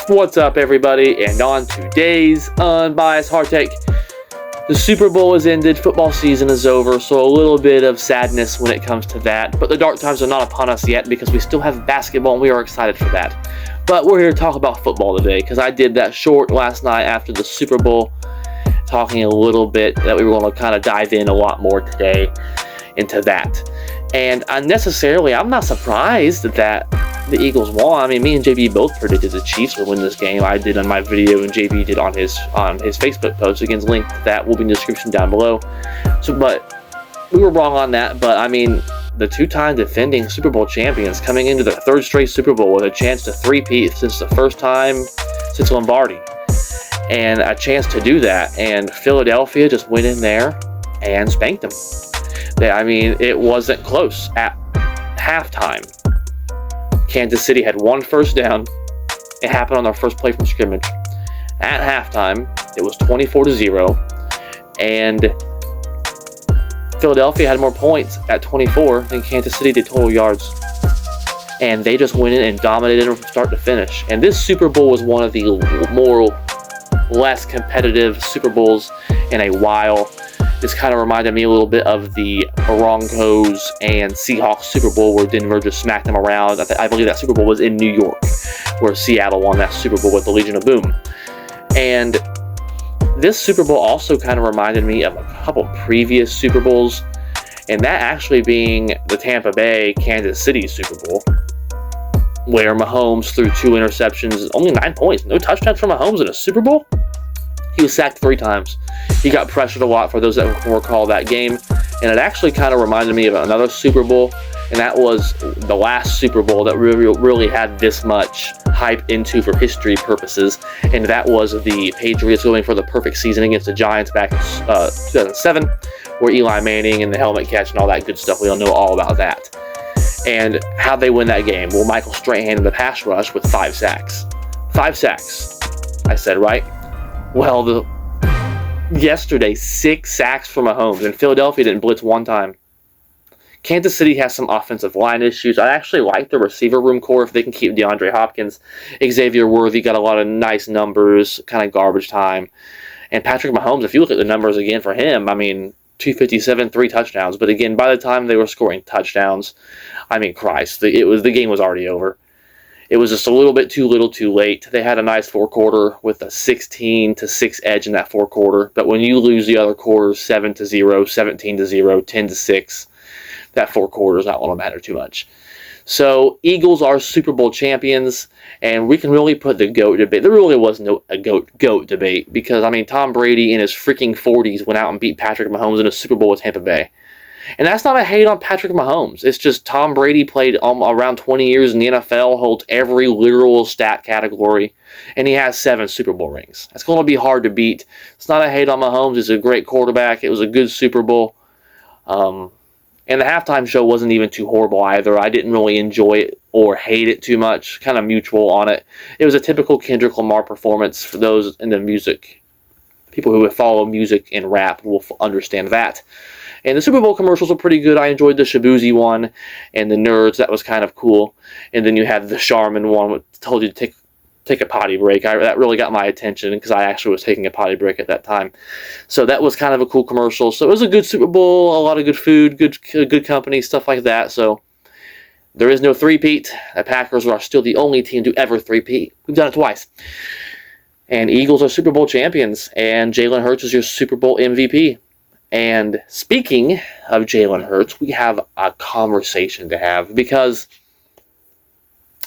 What's up, everybody? And on today's Unbiased Hard Take, the Super Bowl is ended, football season is over, so a little bit of sadness when it comes to that. But the dark times are not upon us yet because we still have basketball and we are excited for that. But we're here to talk about football today because I did that short last night after the Super Bowl, talking a little bit that we were going to kind of dive in a lot more today into that. And unnecessarily, I'm not surprised that the Eagles won. I mean, me and JB both predicted the Chiefs would win this game. I did on my video, and JB did on his Facebook post. Again, link to that will be in the description down below. But we were wrong on that. But I mean, the two-time defending Super Bowl champions coming into their third straight Super Bowl with a chance to three-peat since the first time since Lombardi, and a chance to do that. And Philadelphia just went in there and spanked them. I mean, it wasn't close at halftime. Kansas City had one first down. It happened on their first play from scrimmage. At halftime, it was 24-0. And Philadelphia had more points at 24 than Kansas City did total yards. And they just went in and dominated them from start to finish. And this Super Bowl was one of the less competitive Super Bowls in a while. This kind of reminded me a little bit of the Broncos and Seahawks Super Bowl where Denver just smacked them around. I believe that Super Bowl was in New York, where Seattle won that Super Bowl with the Legion of Boom. And this Super Bowl also kind of reminded me of a couple previous Super Bowls, and that actually being the Tampa Bay Kansas City Super Bowl, where Mahomes threw 2 interceptions, only 9 points, no touchdowns from Mahomes in a Super Bowl. He was sacked 3 times. He got pressured a lot, for those that can recall that game. And it actually kind of reminded me of another Super Bowl, and that was the last Super Bowl that really had this much hype into for history purposes, and that was the Patriots going for the perfect season against the Giants back in 2007, where Eli Manning and the helmet catch and all that good stuff. We all know all about that. And how'd they win that game? Well, Michael Strahan in the pass rush with 5 sacks. 5 sacks. I said, right? Well, yesterday, 6 sacks from Mahomes, and Philadelphia didn't blitz one time. Kansas City has some offensive line issues. I actually like the receiver room core if they can keep DeAndre Hopkins. Xavier Worthy got a lot of nice numbers, kind of garbage time. And Patrick Mahomes, if you look at the numbers again for him, I mean, 257, 3 touchdowns. But again, by the time they were scoring touchdowns, I mean, Christ, the game was already over. It was just a little bit too little too late. They had a nice 4th quarter with a 16-6 edge in that 4th quarter. But when you lose the other quarters 7-0, 17-0, 10-6, that 4th quarter is not going to matter too much. So Eagles are Super Bowl champions, and we can really put the GOAT debate. There really was no GOAT debate because, I mean, Tom Brady in his freaking 40s went out and beat Patrick Mahomes in a Super Bowl with Tampa Bay. And that's not a hate on Patrick Mahomes. It's just Tom Brady played around 20 years in the NFL, holds every literal stat category, and he has 7 Super Bowl rings. That's going to be hard to beat. It's not a hate on Mahomes. He's a great quarterback. It was a good Super Bowl. And the halftime show wasn't even too horrible either. I didn't really enjoy it or hate it too much. Kind of mutual on it. It was a typical Kendrick Lamar performance. For those in the music, people who follow music and rap will understand that. And the Super Bowl commercials were pretty good. I enjoyed the Shabuzi one and the Nerds. That was kind of cool. And then you had the Charmin one, which told you to take a potty break. That really got my attention because I actually was taking a potty break at that time. So that was kind of a cool commercial. So it was a good Super Bowl, a lot of good food, good company, stuff like that. So there is no three-peat. The Packers are still the only team to ever three-peat. We've done it twice. And Eagles are Super Bowl champions. And Jalen Hurts is your Super Bowl MVP. And speaking of Jalen Hurts, we have a conversation to have because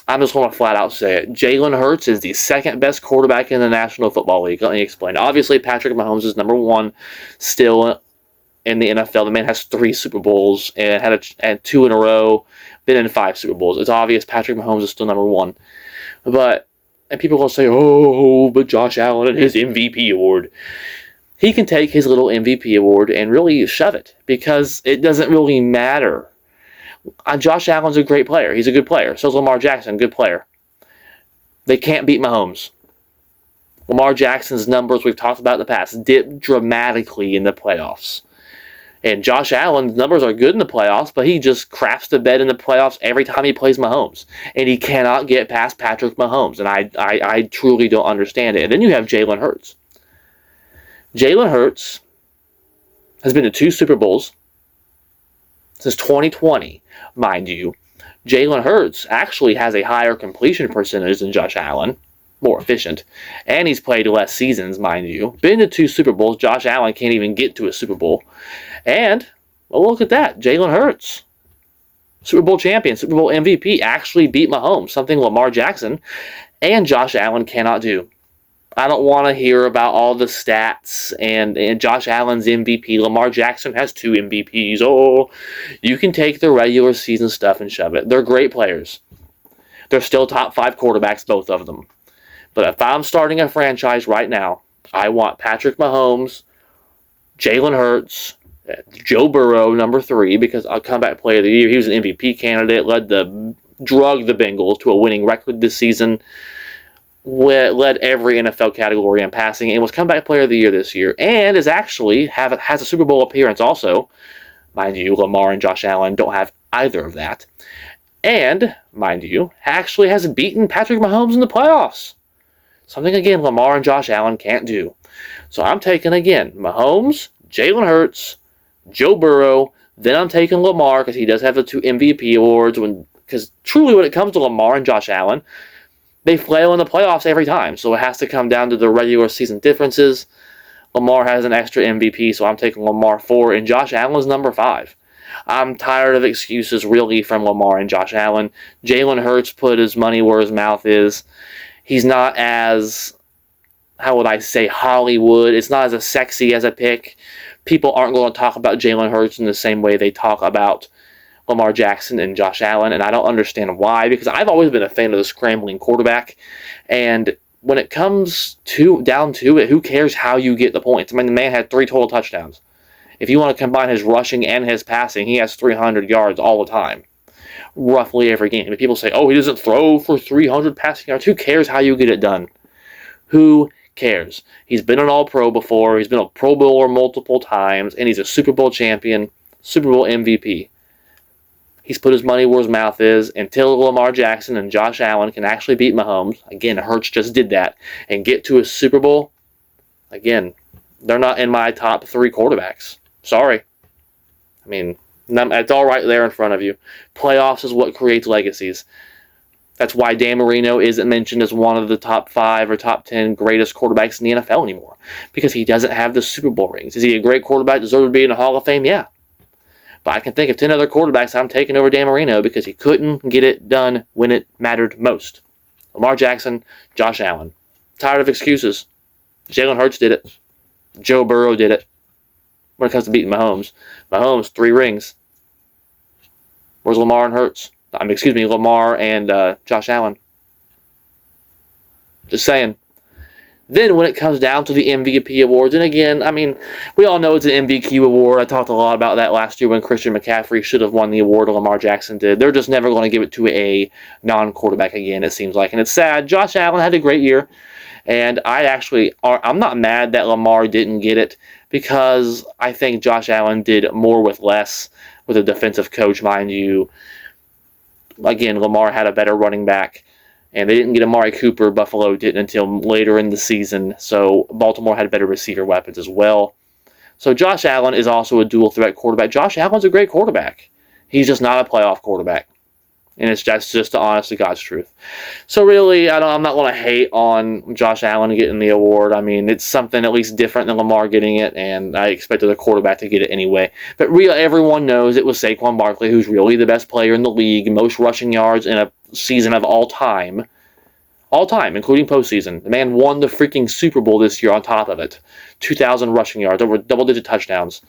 I'm just going to flat out say it. Jalen Hurts is the second best quarterback in the National Football League. Let me explain. Obviously, Patrick Mahomes is number 1 still in the NFL. The man has 3 Super Bowls and had 2 in a row, been in 5 Super Bowls. It's obvious Patrick Mahomes is still number 1. And people are going to say, oh, but Josh Allen and his MVP award. He can take his little MVP award and really shove it because it doesn't really matter. Josh Allen's a great player. He's a good player. So is Lamar Jackson, good player. They can't beat Mahomes. Lamar Jackson's numbers we've talked about in the past dipped dramatically in the playoffs. And Josh Allen's numbers are good in the playoffs, but he just craps the bed in the playoffs every time he plays Mahomes. And he cannot get past Patrick Mahomes. And I truly don't understand it. And then you have Jalen Hurts. Jalen Hurts has been to 2 Super Bowls since 2020, mind you. Jalen Hurts actually has a higher completion percentage than Josh Allen. More efficient. And he's played less seasons, mind you. Been to 2 Super Bowls. Josh Allen can't even get to a Super Bowl. And, well, look at that. Jalen Hurts, Super Bowl champion, Super Bowl MVP, actually beat Mahomes, something Lamar Jackson and Josh Allen cannot do. I don't want to hear about all the stats and Josh Allen's MVP. Lamar Jackson has 2 MVPs. Oh, you can take the regular season stuff and shove it. They're great players. They're still top 5 quarterbacks, both of them. But if I'm starting a franchise right now, I want Patrick Mahomes, Jalen Hurts, Joe Burrow, number 3, because I'll comeback player of the year. He was an MVP candidate, drugged the Bengals to a winning record this season, led every NFL category in passing, and was comeback player of the year this year, and is actually has a Super Bowl appearance also. Mind you, Lamar and Josh Allen don't have either of that. And, mind you, actually has beaten Patrick Mahomes in the playoffs. Something, again, Lamar and Josh Allen can't do. So I'm taking, again, Mahomes, Jalen Hurts, Joe Burrow. Then I'm taking Lamar because he does have the 2 MVP awards. Because truly when it comes to Lamar and Josh Allen, they flail in the playoffs every time. So it has to come down to the regular season differences. Lamar has an extra MVP, so I'm taking Lamar 4. And Josh Allen's number 5. I'm tired of excuses, really, from Lamar and Josh Allen. Jalen Hurts put his money where his mouth is. He's not as, how would I say, Hollywood. It's not as sexy as a pick. People aren't going to talk about Jalen Hurts in the same way they talk about Lamar Jackson and Josh Allen, and I don't understand why, because I've always been a fan of the scrambling quarterback, and when it comes down to it, who cares how you get the points? I mean, the man had 3 total touchdowns. If you want to combine his rushing and his passing, he has 300 yards all the time. Roughly every game. If people say, oh, he doesn't throw for 300 passing yards, who cares how you get it done? Who cares? He's been an All-Pro before, he's been a Pro Bowler multiple times, and he's a Super Bowl champion, Super Bowl MVP. He's put his money where his mouth is. Until Lamar Jackson and Josh Allen can actually beat Mahomes, again, Hurts just did that, and get to a Super Bowl, again, they're not in my top 3 quarterbacks. Sorry. I mean, it's all right there in front of you. Playoffs is what creates legacies. That's why Dan Marino isn't mentioned as one of the top 5 or top 10 greatest quarterbacks in the NFL anymore. Because he doesn't have the Super Bowl rings. Is he a great quarterback, deserved to be in the Hall of Fame? Yeah. But I can think of 10 other quarterbacks I'm taking over Dan Marino because he couldn't get it done when it mattered most. Lamar Jackson, Josh Allen. Tired of excuses. Jalen Hurts did it. Joe Burrow did it. When it comes to beating Mahomes. Mahomes, 3 rings. Where's Lamar and Hurts? Lamar and Josh Allen. Just saying. Then when it comes down to the MVP awards, and again, I mean, we all know it's an MVQ award. I talked a lot about that last year when Christian McCaffrey should have won the award, or Lamar Jackson did. They're just never going to give it to a non-quarterback again, it seems like. And it's sad. Josh Allen had a great year. And I'm not mad that Lamar didn't get it, because I think Josh Allen did more with less with a defensive coach, mind you. Again, Lamar had a better running back, and they didn't get Amari Cooper. Buffalo didn't until later in the season, so Baltimore had better receiver weapons as well. So Josh Allen is also a dual threat quarterback. Josh Allen's a great quarterback. He's just not a playoff quarterback. And it's just the honest to God's truth. So really, I'm not going to hate on Josh Allen getting the award. I mean, it's something at least different than Lamar getting it, and I expected a quarterback to get it anyway. But really, everyone knows it was Saquon Barkley, who's really the best player in the league, most rushing yards in a season of all time. All time, including postseason. The man won the freaking Super Bowl this year on top of it. 2,000 rushing yards, over double-digit touchdowns.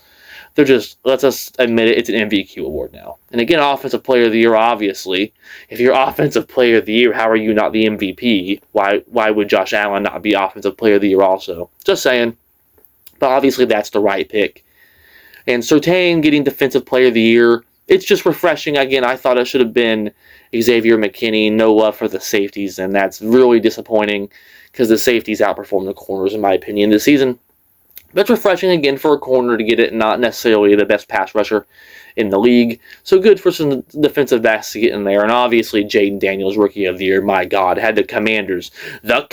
They're just, let's just admit it, it's an MVQ award now. And again, Offensive Player of the Year, obviously. If you're Offensive Player of the Year, how are you not the MVP? Why would Josh Allen not be Offensive Player of the Year also? Just saying. But obviously that's the right pick. And Surtain getting Defensive Player of the Year, it's just refreshing. Again, I thought it should have been Xavier McKinney. No love for the safeties, and that's really disappointing because the safeties outperformed the corners, in my opinion, this season. But it's refreshing again for a corner to get it, not necessarily the best pass rusher in the league. So good for some defensive backs to get in there. And obviously, Jayden Daniels, Rookie of the Year, my God, had the Commanders on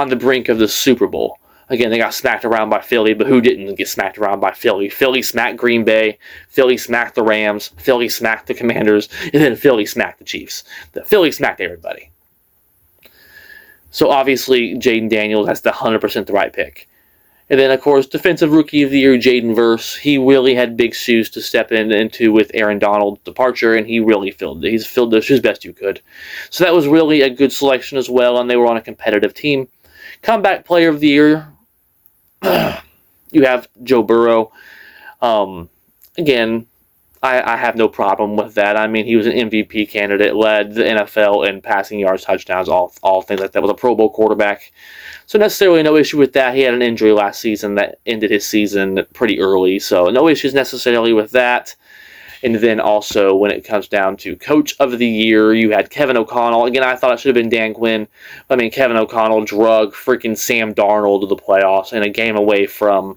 the brink of the Super Bowl. Again, they got smacked around by Philly, but who didn't get smacked around by Philly? Philly smacked Green Bay, Philly smacked the Rams, Philly smacked the Commanders, and then Philly smacked the Chiefs. Philly smacked everybody. So obviously, Jayden Daniels has the 100% the right pick. And then, of course, Defensive Rookie of the Year, Jaden Verse. He really had big shoes to step into with Aaron Donald's departure, and he really filled it. He's filled those shoes best you could. So that was really a good selection as well, and they were on a competitive team. Comeback Player of the Year, you have Joe Burrow. Again, I have no problem with that. I mean, he was an MVP candidate, led the NFL in passing yards, touchdowns, all things like that. Was a Pro Bowl quarterback. So necessarily no issue with that. He had an injury last season that ended his season pretty early. So no issues necessarily with that. And then also when it comes down to Coach of the Year, you had Kevin O'Connell. Again, I thought it should have been Dan Quinn. I mean, Kevin O'Connell drug freaking Sam Darnold to the playoffs and a game away from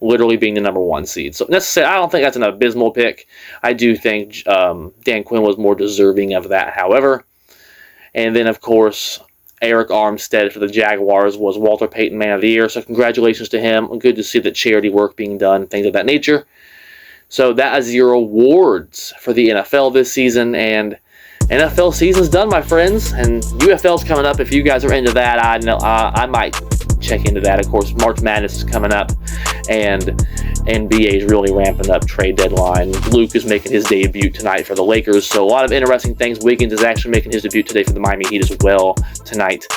literally being the number 1 seed. So necessarily, I don't think that's an abysmal pick. I do think Dan Quinn was more deserving of that, however. And then, of course, Eric Armstead for the Jaguars was Walter Payton Man of the Year. So congratulations to him. Good to see that charity work being done, things of that nature. So that is your awards for the NFL this season. And NFL season's done, my friends. And UFL's coming up. If you guys are into that, I might check into that. Of course, March Madness is coming up, and NBA is really ramping up trade deadline. Luke is making his debut tonight for the Lakers, so a lot of interesting things. Wiggins is actually making his debut today for the Miami Heat as well tonight.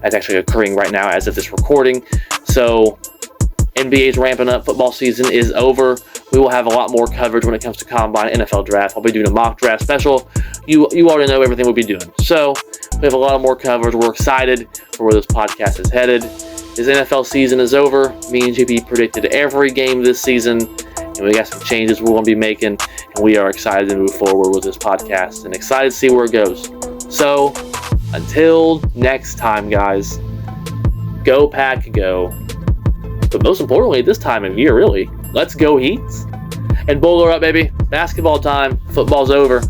That's actually occurring right now as of this recording. So NBA is ramping up. Football season is over. We will have a lot more coverage when it comes to Combine, NFL Draft. I'll be doing a mock draft special. You already know everything we'll be doing. So we have a lot more coverage. We're excited for where this podcast is headed. This NFL season is over. Me and JP predicted every game this season, and we got some changes we're going to be making, and we are excited to move forward with this podcast and excited to see where it goes. So, until next time, guys, go Pack, go. But most importantly, at this time of year, really, let's go Heats. And bowler up, baby. Basketball time. Football's over.